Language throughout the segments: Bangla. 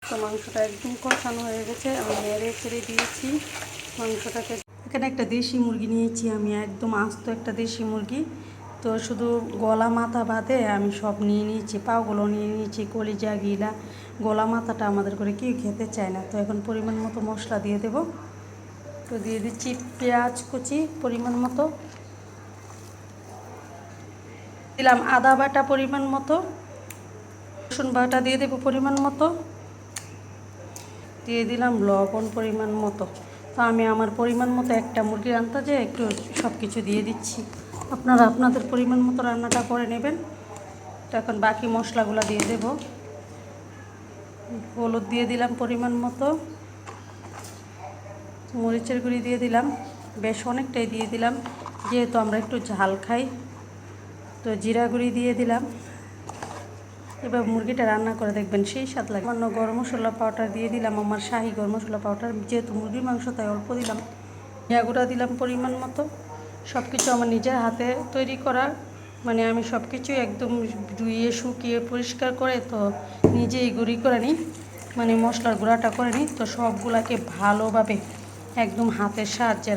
তো মাংসটা একদম কষানো হয়ে গেছে, আমি নেড়ে চেড়ে দিয়েছি মাংসটাকে। এখানে একটা দেশি মুরগি নিয়েছি আমি, একদম আস্ত একটা দেশি মুরগি। তো শুধু গলা মাথা বাদে আমি সব নিয়ে নিয়েছি, পাগুলো নিয়ে নিয়েছি, কলিজা গিলা। গলা মাথাটা আমাদের করে কেউ খেতে চায় না। তো এখন পরিমাণ মতো মশলা দিয়ে দেব। তো দিয়ে দিচ্ছি পেঁয়াজ কুচি পরিমাণ মতো, দিলাম আদা বাটা পরিমাণ মতো, রসুন বাটা দিয়ে দেবো পরিমাণ মতো, দিয়ে দিলাম লবণ পরিমাণ মতো। তো আমি আমার পরিমাণ মতো একটা মুরগির আন্দাজে একটু সব কিছু দিয়ে দিচ্ছি, আপনারা আপনাদের পরিমাণ মতো রান্নাটা করে নেবেন। তো এখন বাকি মশলাগুলো দিয়ে দেব। হলুদ দিয়ে দিলাম পরিমাণ মতো, মরিচের গুঁড়ি দিয়ে দিলাম, বেশ অনেকটাই দিয়ে দিলাম যেহেতু আমরা একটু ঝাল খাই। তো জিরা গুঁড়ি দিয়ে দিলাম। এবার মুরগিটা রান্না করে দেখবেন সেই স্বাদ লাগে। অন্য গরম মশলা পাউডার দিয়ে দিলাম, আমার শাহি গরম মশলা পাউডার, যেহেতু মুরগির মাংস তাই অল্প দিলাম। জিরা গুঁড়া দিলাম পরিমাণ মতো। সব কিছু আমার নিজের হাতে তৈরি করা, মানে আমি সব কিছু একদম ধুয়ে শুকিয়ে পরিষ্কার করে তো নিজেই গুঁড়ি করে নিই, মানে মশলার গুঁড়াটা করে নিই। তো সবগুলাকে ভালোভাবে একদম হাতের সাহায্যে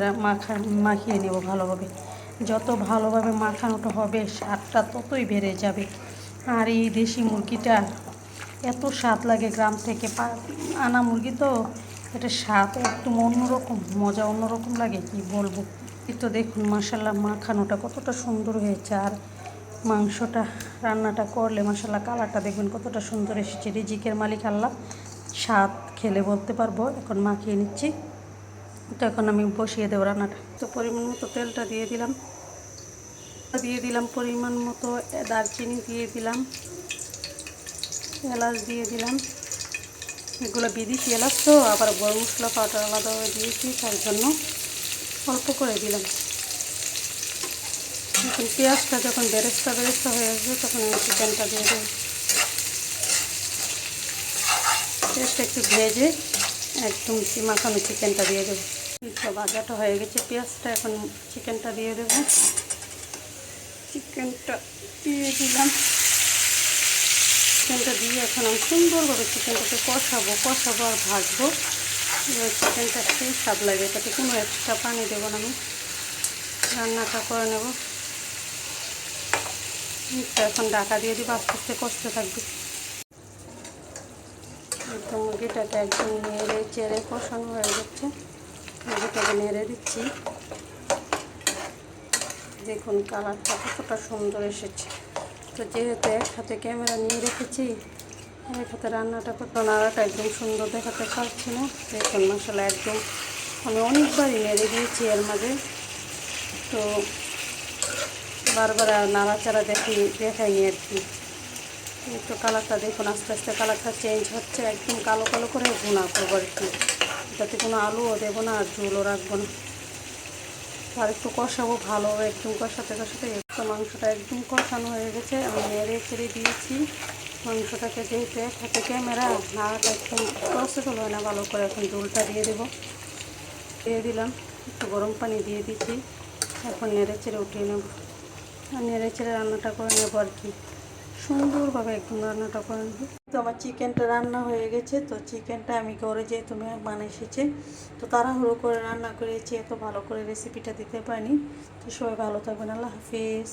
মাখিয়ে নেব ভালোভাবে। যত ভালোভাবে মাখানোটা হবে স্বাদটা ততই বেড়ে যাবে। আর এই দেশি মুরগিটা এত স্বাদ লাগে, গ্রাম থেকে আনা মুরগি তো, এটা স্বাদ একদম অন্যরকম, মজা অন্যরকম লাগে, কি বলবো। এই তো দেখুন মাশাল্লাহ মাখানোটা কতটা সুন্দর হয়েছে, আর মাংসটা রান্নাটা করলে মাশাল্লাহ কালারটা দেখবেন কতটা সুন্দর এসেছে। রিজিকের মালিক আল্লাহ, স্বাদ খেলে বলতে পারবো। এখন মাখিয়ে নিচ্ছি। তো এখন আমি বসিয়ে দেবো রান্নাটা। তো পরিমাণ মতো তেলটা দিয়ে দিলাম পরিমাণ মতো, দারচিনি দিয়ে দিলাম, এলাচ দিয়ে দিলাম। এগুলো বিদেশি এলাচ তো, আবার গরম মশলা পাউডার আলাদাভাবে দিয়েছি, তার জন্য অল্প করে দিলাম। এখন পেঁয়াজটা যখন বেরেস্তা হয়ে আসবে তখন আমি চিকেনটা দিয়ে দেবো। পেঁয়াজটা একটু ভেজে একদম মাখানো চিকেনটা দিয়ে দেবো। তো ভাজাটা হয়ে গেছে পেঁয়াজটা, এখন চিকেনটা দিয়ে দেবো। চিকেনটা দিয়ে দিলাম। চিকেনটা দিয়ে এখন আমি সুন্দরভাবে চিকেনটাকে কষাবো আর ভাজবো। এবার চিকেনটা সেই স্বাদ লাগে, এটাতে কোনো এক্সট্রা পানি দেবো না, আমি রান্নাটা করে নেব। এখন ঢাকা দিয়ে দিব, আস্তে আস্তে কষতে থাকবে। একদম মুরগিটাকে একদম নেড়ে চেড়ে কষানো হয়ে যাচ্ছে, মুরগিটাকে নেড়ে দিচ্ছি। দেখুন কালারটা কতটা সুন্দর এসেছে। তো যেহেতু এক হাতে ক্যামেরা নিয়ে রেখেছি, এক হাতে রান্নাটা করতে নাড়াটা একদম সুন্দর দেখাতে পারছি না। দেখুন মশলা একদম আমি অনেকবারই নেড়ে দিয়েছি এর মাঝে, তো বারবার নাড়াচাড়া দেখাইনি আর কি। একটু কালারটা দেখুন আস্তে আস্তে কালারটা চেঞ্জ হচ্ছে, একদম কালো কালো করে ভুনা করবো আর কি। যাতে কোনো আলুও দেবো না আর ঝোলও রাখবো না। আর একটু কষাবো ভালো, একদম কষাতে একটু মাংসটা একদম কষানো হয়ে গেছে, আমি নেড়ে চেড়ে দিয়েছি মাংসটাকে। যেহেতু এক হাতে ক্যামেরা, নাড়াটা একদম প্রসেসল হয় না ভালো করে। এখন ঝোলটা দিয়ে দিলাম, একটু গরম পানি দিয়ে দিচ্ছি। এখন নেড়ে চেড়ে উঠিয়ে নেব, আর নেড়ে চেড়ে রান্নাটা করে নেবো আর কি, সুন্দরভাবে একদম রান্নাটা করে নেব। তো আমার চিকেনটা রান্না হয়ে গেছে। তো চিকেনটা আমি ঘরে যেহেতু মেহমান এসেছে, তো তাড়াহুড়ো করে রান্না করেছি, এত ভালো করে রেসিপিটা দিতে পারিনি। তো সবাই ভালো থাকবেন, আল্লাহ হাফিজ।